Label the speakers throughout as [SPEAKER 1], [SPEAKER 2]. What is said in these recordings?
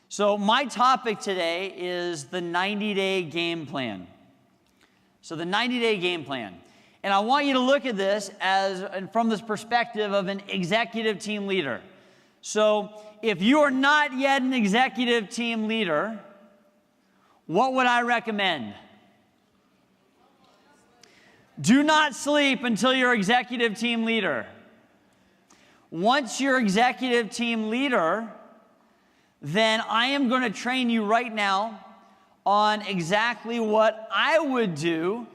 [SPEAKER 1] So my topic today is the 90-day game plan. So the 90-day game plan. And I want you to look at this from this perspective of an executive team leader. So if you are not yet an executive team leader, what would I recommend? Do not sleep until you're executive team leader. Once you're executive team leader, then I am going to train you right now on exactly what I would do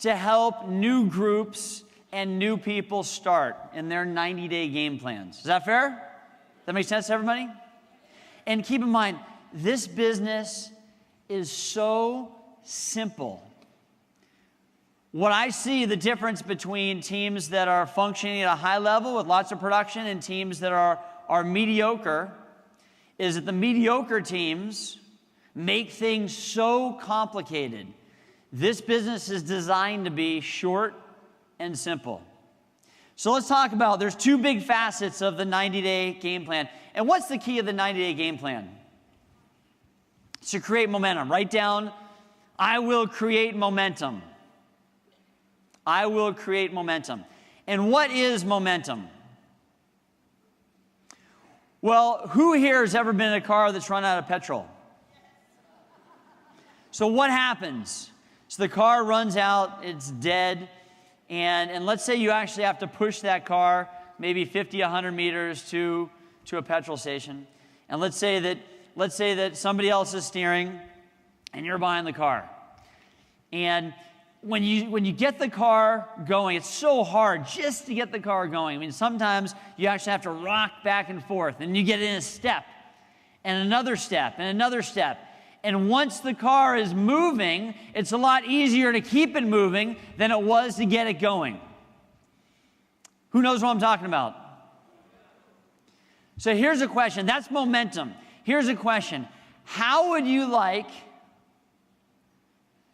[SPEAKER 1] to help new groups and new people start in their 90-day game plans. Is that fair? Does that make sense to everybody? And keep in mind, this business is so simple. What I see the difference between teams that are functioning at a high level with lots of production and teams that are mediocre is that the mediocre teams make things so complicated. This business is designed to be short and simple. So let's talk about, there's two big facets of the 90-day game plan. And what's the key of the 90-day game plan? It's to create momentum. Write down, I will create momentum. I will create momentum. And what is momentum? Well, who here has ever been in a car that's run out of petrol? So what happens? So the car runs out, it's dead, and let's say you actually have to push that car maybe 50, 100 meters to a petrol station. And let's say that somebody else is steering and you're behind the car. And when you get the car going, it's so hard just to get the car going. I mean, sometimes you actually have to rock back and forth, and you get in a step, and another step, and another step. And once the car is moving, it's a lot easier to keep it moving than it was to get it going. Who knows what I'm talking about? So here's a question. That's momentum. Here's a question. How would you like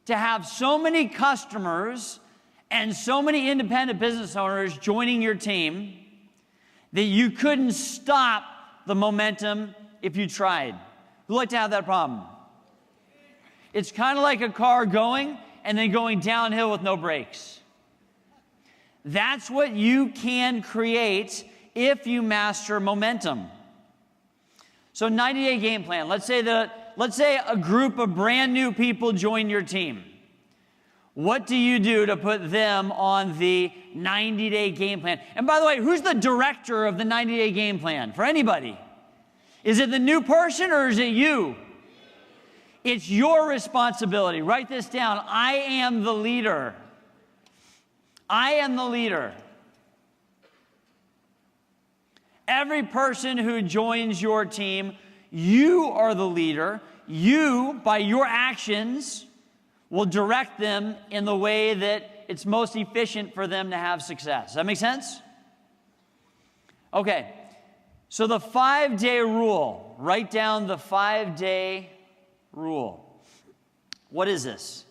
[SPEAKER 1] to have so many customers and so many independent business owners joining your team that you couldn't stop the momentum if you tried? Who'd like to have that problem? It's kind of like a car going and then going downhill with no brakes. That's what you can create if you master momentum. So 90-day game plan. Let's say a group of brand new people join your team. What do you do to put them on the 90-day game plan? And by the way, who's the director of the 90-day game plan? For anybody? Is it the new person or is it you? It's your responsibility. Write this down. I am the leader. I am the leader. Every person who joins your team, you are the leader. You, by your actions, will direct them in the way that it's most efficient for them to have success. Does that make sense? Okay, so the 5-day rule. Write down the 5-day rule. What is this?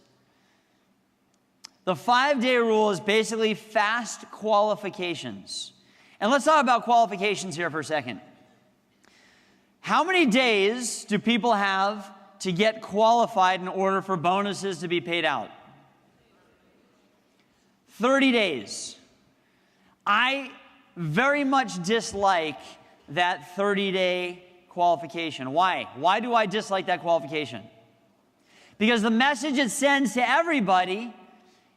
[SPEAKER 1] The 5-day rule is basically fast qualifications. And let's talk about qualifications here for a second. How many days do people have to get qualified in order for bonuses to be paid out? 30 days. I very much dislike that 30-day qualification. Why? Why do I dislike that qualification? Because the message it sends to everybody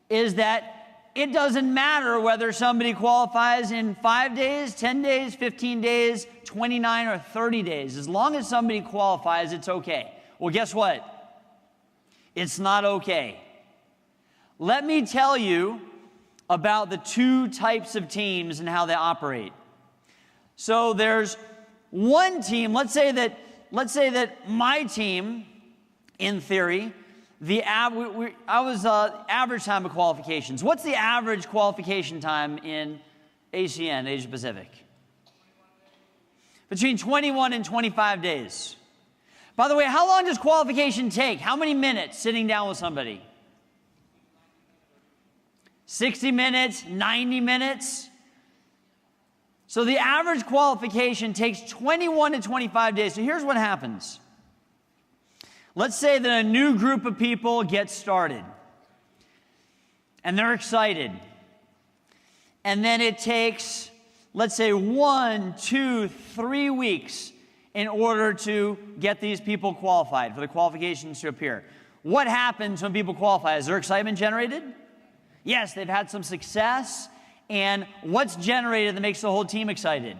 [SPEAKER 1] is that it doesn't matter whether somebody qualifies in 5 days, 10 days, 15 days, 29 or 30 days. As long as somebody qualifies, it's okay. Well, guess what? It's not okay. Let me tell you about the two types of teams and how they operate. So there's one team, let's say that let's say that my team, in theory, average time of qualifications. What's the average qualification time in ASEAN, Asia Pacific? Between 21 and 25 days. By the way, how long does qualification take? How many minutes sitting down with somebody? 60 minutes, 90 minutes? So the average qualification takes 21 to 25 days. So here's what happens. Let's say that a new group of people gets started, and they're excited. And then it takes, let's say, 1, 2, 3 weeks in order to get these people qualified, for the qualifications to appear. What happens when people qualify? Is there excitement generated? Yes, they've had some success. And what's generated that makes the whole team excited?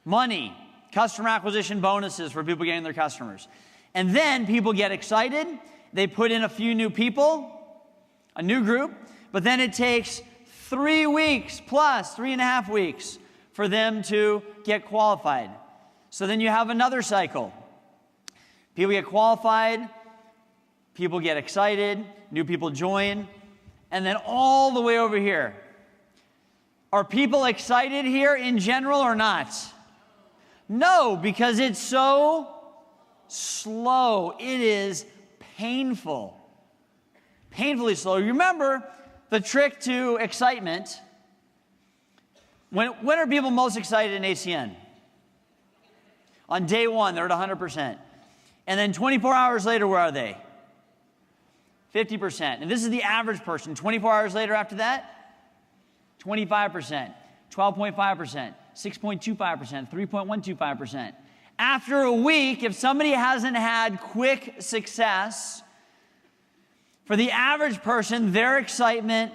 [SPEAKER 1] Money, customer acquisition bonuses for people getting their customers. And then people get excited. They put in a few new people, a new group, but then it takes 3 weeks plus 3.5 weeks for them to get qualified. So then you have another cycle. People get qualified, people get excited, new people join, and then all the way over here. Are people excited here in general or not? No, because it's so slow. It is painful. Painfully slow. You remember the trick to excitement. When are people most excited in ASEAN? On day one, they're at 100%. And then 24 hours later, where are they? 50%. And this is the average person. 24 hours later after that, 25%, 12.5%, 6.25%, 3.125%. After a week, if somebody hasn't had quick success, for the average person, their excitement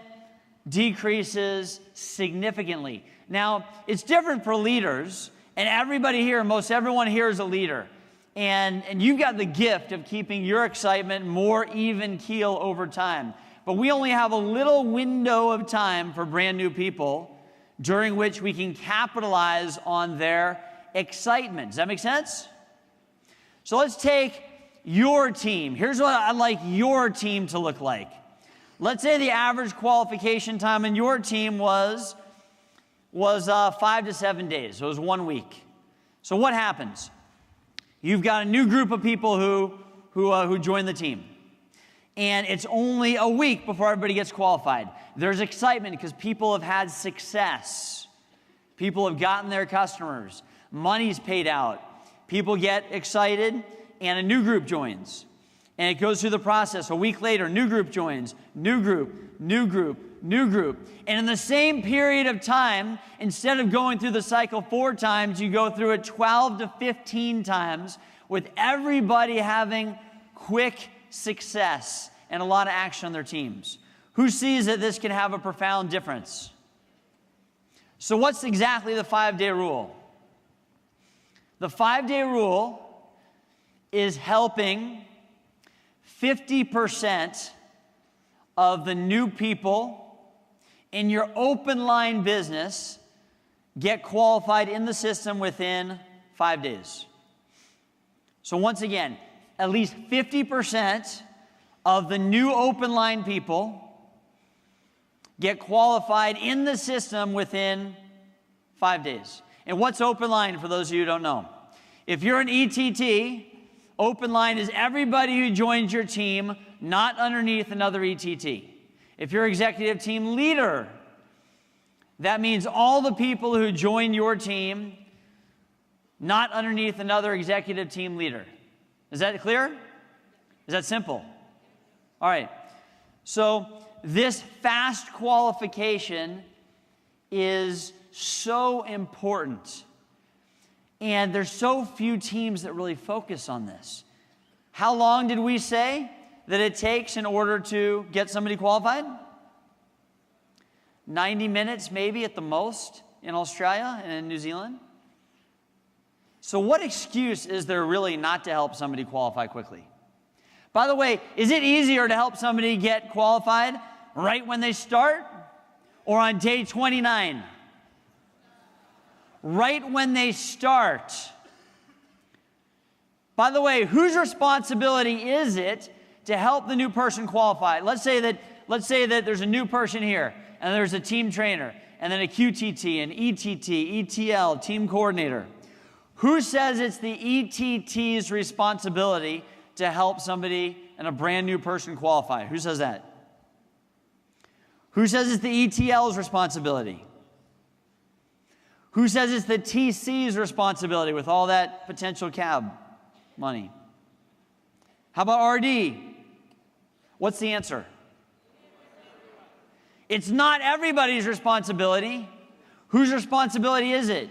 [SPEAKER 1] decreases significantly. Now, it's different for leaders, and everybody here, most everyone here is a leader. And you've got the gift of keeping your excitement more even keel over time. But we only have a little window of time for brand new people during which we can capitalize on their excitement. Does that make sense? So let's take your team. Here's what I'd like your team to look like. Let's say the average qualification time in your team was 5 to 7 days. So it was 1 week. So what happens? You've got a new group of people who join the team. And it's only a week before everybody gets qualified. There's excitement because people have had success. People have gotten their customers. Money's paid out. People get excited, and a new group joins. And it goes through the process. A week later, new group joins, new group, new group, new group. And in the same period of time, instead of going through the cycle 4 times, you go through it 12 to 15 times with everybody having quick success and a lot of action on their teams. Who sees that this can have a profound difference? So what's exactly the 5-day rule? The 5-day rule is helping 50% of the new people in your open line business get qualified in the system within 5 days. So once again, at least 50% of the new open line people get qualified in the system within 5 days. And what's open line for those of you who don't know? If you're an ETT, open line is everybody who joins your team, not underneath another ETT. If you're executive team leader, that means all the people who join your team, not underneath another executive team leader. Is that clear? Is that simple? All right. So this fast qualification is so important. And there's so few teams that really focus on this. How long did we say that it takes in order to get somebody qualified? 90 minutes maybe at the most in Australia and in New Zealand. So what excuse is there really not to help somebody qualify quickly? By the way, is it easier to help somebody get qualified right when they start or on day 29? Right when they start. By the way, whose responsibility is it to help the new person qualify? Let's say that there's a new person here, and there's a team trainer, and then a QTT, an ETT, ETL, team coordinator. Who says it's the ETT's responsibility to help somebody and a brand new person qualify? Who says that? Who says it's the ETL's responsibility? Who says it's the TC's responsibility with all that potential cab money? How about RD? What's the answer? It's not everybody's responsibility. Whose responsibility is it?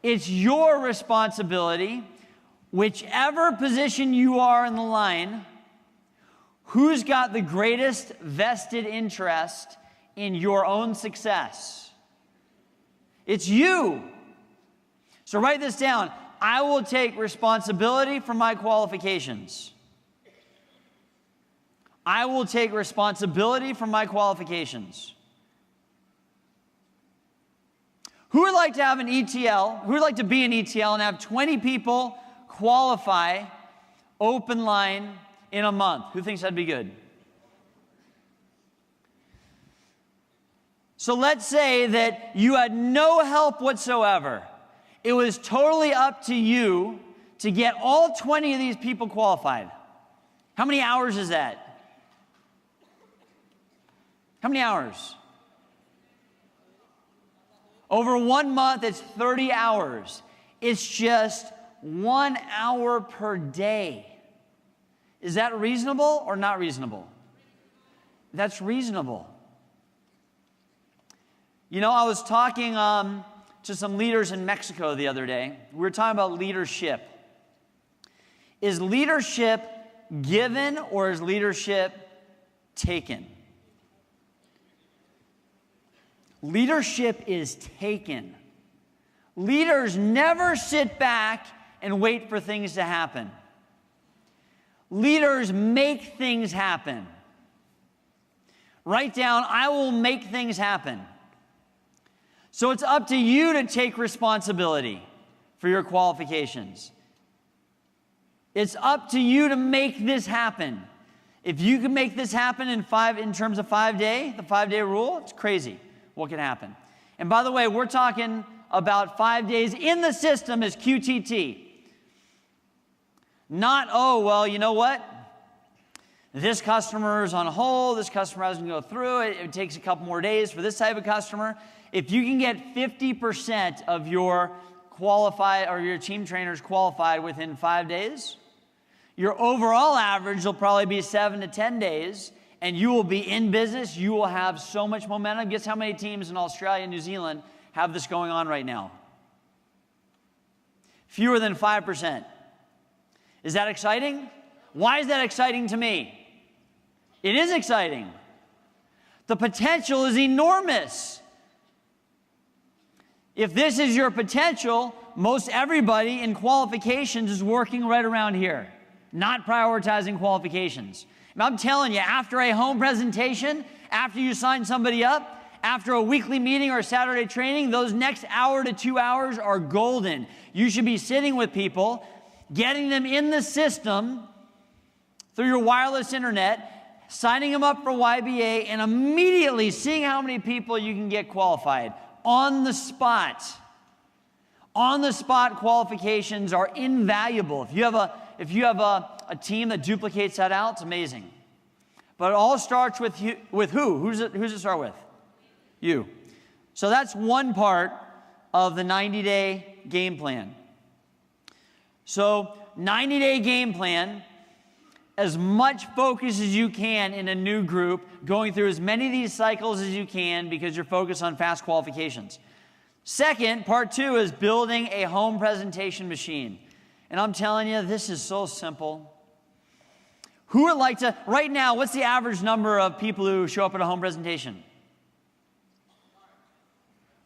[SPEAKER 1] It's your responsibility, whichever position you are in the line. Who's got the greatest vested interest in your own success? It's you. So write this down. I will take responsibility for my qualifications. I will take responsibility for my qualifications. Who would like to have an ETL? Who would like to be an ETL and have 20 people qualify open line in a month? Who thinks that'd be good? So let's say that you had no help whatsoever. It was totally up to you to get all 20 of these people qualified. How many hours is that? How many hours? Over 1 month, it's 30 hours. It's just 1 hour per day. Is that reasonable or not reasonable? That's reasonable. You know, I was talking to some leaders in Mexico the other day. We were talking about leadership. Is leadership given or is leadership taken? Leadership is taken. Leaders never sit back and wait for things to happen. Leaders make things happen. Write down, I will make things happen. So it's up to you to take responsibility for your qualifications. It's up to you to make this happen. If you can make this happen in terms of 5 day, the 5-day rule, it's crazy what can happen. And by the way, we're talking about 5 days in the system as QTT. Not, oh, well, you know what? This customer is on hold. This customer hasn't go through it. It takes a couple more days for this type of customer. If you can get 50% of your qualified or your team trainers qualified within 5 days, your overall average will probably be 7 to 10 days, and you will be in business. You will have so much momentum. Guess how many teams in Australia and New Zealand have this going on right now? Fewer than 5%. Is that exciting? Why is that exciting to me? It is exciting. The potential is enormous. If this is your potential, most everybody in qualifications is working right around here, not prioritizing qualifications. And I'm telling you, after a home presentation, after you sign somebody up, after a weekly meeting or a Saturday training, those next hour to 2 hours are golden. You should be sitting with people, getting them in the system through your wireless internet, signing them up for YBA, and immediately seeing how many people you can get qualified on the spot. On the spot qualifications are invaluable. If you have a team that duplicates that out, it's amazing. But it all starts with who? Who's it start with? You. So that's one part of the 90-day game plan. So 90-day game plan, as much focus as you can in a new group, going through as many of these cycles as you can because you're focused on fast qualifications. Second, part 2 is building a home presentation machine. And I'm telling you, this is so simple. Who would like to, right now, what's the average number of people who show up at a home presentation?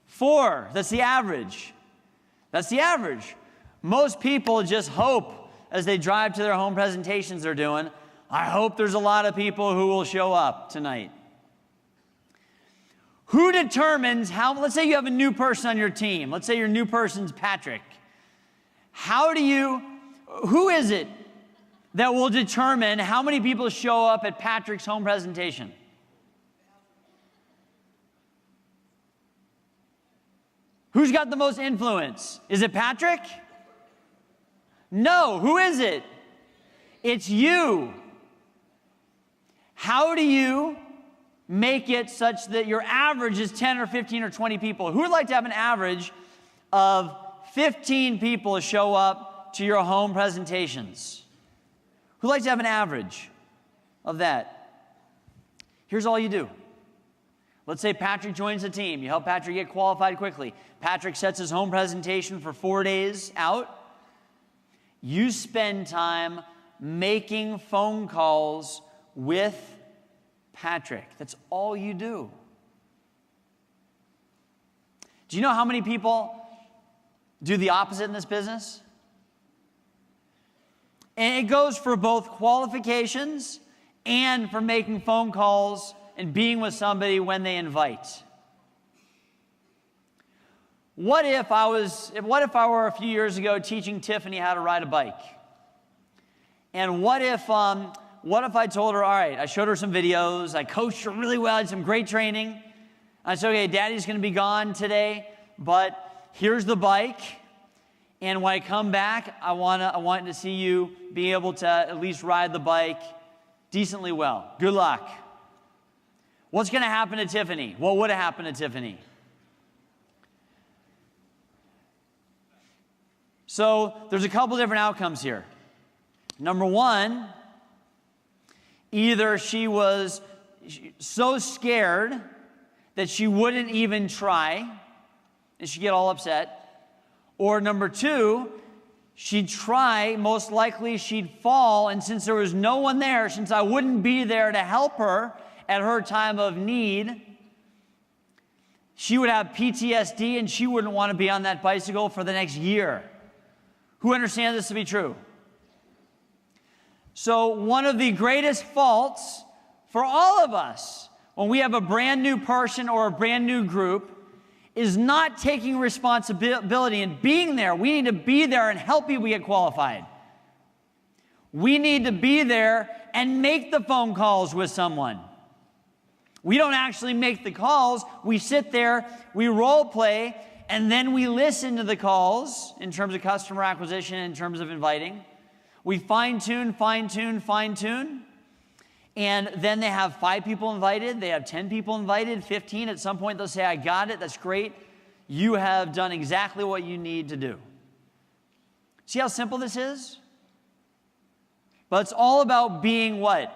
[SPEAKER 1] 4, that's the average. That's the average. Most people just hope as they drive to their home presentations they're doing, I hope there's a lot of people who will show up tonight. Who determines how, let's say you have a new person on your team. Let's say your new person's Patrick. Who is it that will determine how many people show up at Patrick's home presentation? Who's got the most influence? Is it Patrick? No. Who is it? It's you. How do you make it such that your average is 10 or 15 or 20 people? Who would like to have an average of 15 people show up to your home presentations? Who'd like to have an average of that? Here's all you do. Let's say Patrick joins the team. You help Patrick get qualified quickly. Patrick sets his home presentation for 4 days out. You spend time making phone calls with Patrick. That's all you do. Do you know how many people do the opposite in this business? And it goes for both qualifications and for making phone calls and being with somebody when they invite. What if I were a few years ago teaching Tiffany how to ride a bike? And what if I told her, all right, I showed her some videos, I coached her really well, I had some great training. I said, okay, Daddy's going to be gone today, but here's the bike. And when I come back, I want to see you be able to at least ride the bike decently well. Good luck. What's going to happen to Tiffany? What would have happened to Tiffany? So there's a couple different outcomes here. Number one, either she was so scared that she wouldn't even try, and she'd get all upset. Or number two, she'd try, most likely she'd fall, and since there was no one there, since I wouldn't be there to help her at her time of need, she would have PTSD and she wouldn't want to be on that bicycle for the next year. Who understands this to be true? So one of the greatest faults for all of us when we have a brand new person or a brand new group is not taking responsibility and being there. We need to be there and help people get qualified. We need to be there and make the phone calls with someone. We don't actually make the calls. We sit there, we role play, and then we listen to the calls in terms of customer acquisition, in terms of inviting. We fine-tune, fine-tune, fine-tune. And then they have 5 people invited. They have 10 people invited, 15. At some point, they'll say, I got it. That's great. You have done exactly what you need to do. See how simple this is? But it's all about being what?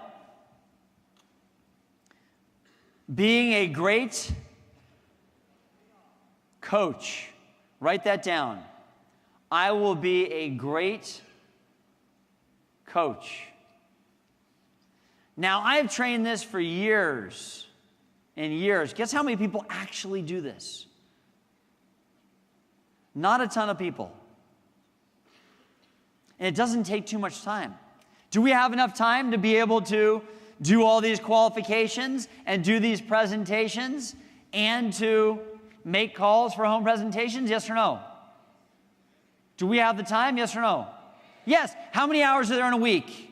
[SPEAKER 1] Being a great coach. Write that down. I will be a great coach. Now, I've trained this for years and years. Guess how many people actually do this? Not a ton of people. And it doesn't take too much time. Do we have enough time to be able to do all these qualifications and do these presentations and to make calls for home presentations? Yes or no? Do we have the time? Yes or no? Yes. How many hours are there in a week?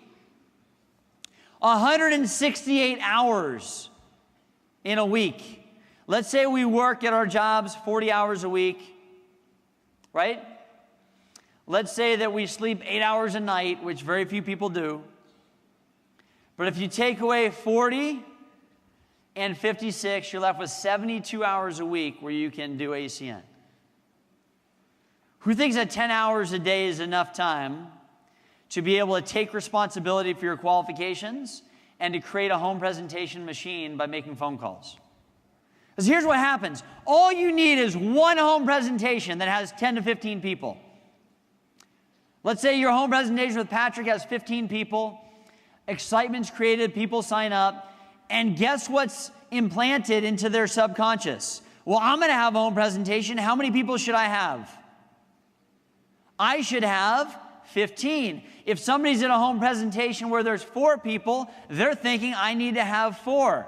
[SPEAKER 1] 168 hours in a week. Let's say we work at our jobs 40 hours a week, right? Let's say that we sleep 8 hours a night, which very few people do. But if you take away 40 and 56, you're left with 72 hours a week where you can do ACN. Who thinks that 10 hours a day is enough time to be able to take responsibility for your qualifications and to create a home presentation machine by making phone calls? Because here's what happens. All you need is one home presentation that has 10 to 15 people. Let's say your home presentation with Patrick has 15 people. Excitement's created, people sign up, and guess what's implanted into their subconscious? Well, I'm going to have a home presentation. How many people should I have? I should have 15. If somebody's in a home presentation where there's 4 people, they're thinking, I need to have 4.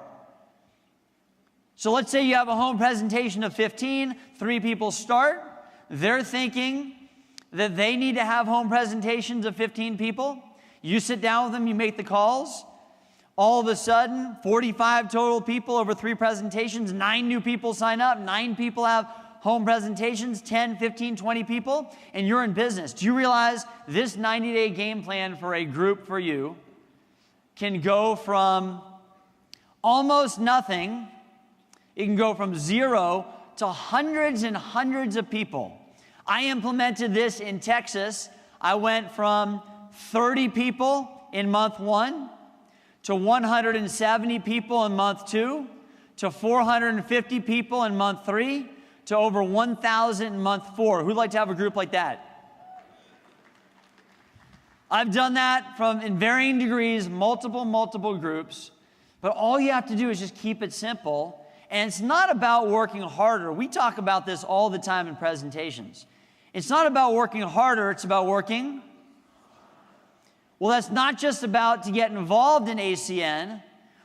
[SPEAKER 1] So let's say you have a home presentation of 15, 3 people start. They're thinking that they need to have home presentations of 15 people. You sit down with them, you make the calls. All of a sudden, 45 total people over 3 presentations, 9 new people sign up, 9 people have home presentations, 10, 15, 20 people, and you're in business. Do you realize this 90-day game plan for a group for you can go from almost nothing, it can go from 0 to hundreds and hundreds of people. I implemented this in Texas. I went from 30 people in month 1 to 170 people in month 2 to 450 people in month 3 to over 1,000 in month 4. Who'd like to have a group like that? I've done that in varying degrees, multiple groups, but all you have to do is just keep it simple. And it's not about working harder. We talk about this all the time in presentations. It's not about working harder, it's about working. Well, that's not just about to get involved in ACN.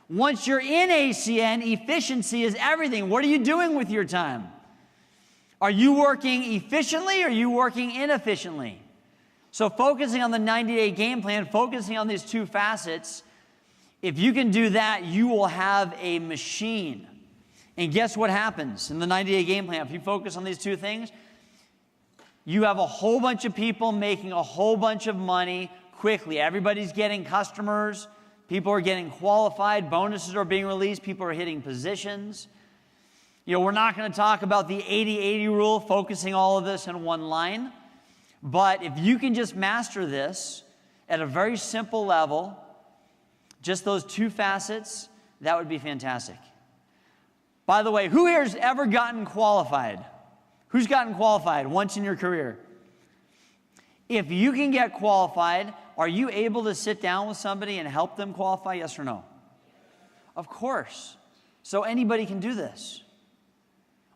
[SPEAKER 1] Once you're in ACN, efficiency is everything. What are you doing with your time? Are you working efficiently or are you working inefficiently? So focusing on the 90-day game plan, focusing on these 2 facets, if you can do that, you will have a machine. And guess what happens in the 90-day game plan? If you focus on these 2 things, you have a whole bunch of people making a whole bunch of money quickly. Everybody's getting customers. People are getting qualified. Bonuses are being released. People are hitting positions. You know, we're not going to talk about the 80-80 rule, focusing all of this in one line. But if you can just master this at a very simple level, just those 2 facets, that would be fantastic. By the way, who here has ever gotten qualified? Who's gotten qualified once in your career? If you can get qualified, are you able to sit down with somebody and help them qualify, yes or no? Of course. So anybody can do this.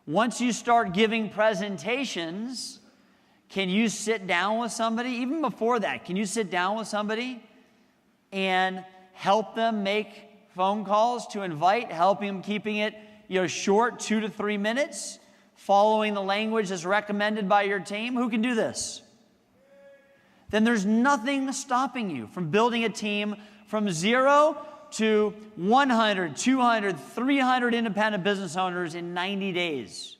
[SPEAKER 1] Once you start giving presentations, can you sit down with somebody? Even before that, can you sit down with somebody and help them make phone calls to invite, helping them keeping it short, 2 to 3 minutes, following the language as recommended by your team? Who can do this? Then there's nothing stopping you from building a team from 0 to 100, 200, 300 independent business owners in 90 days.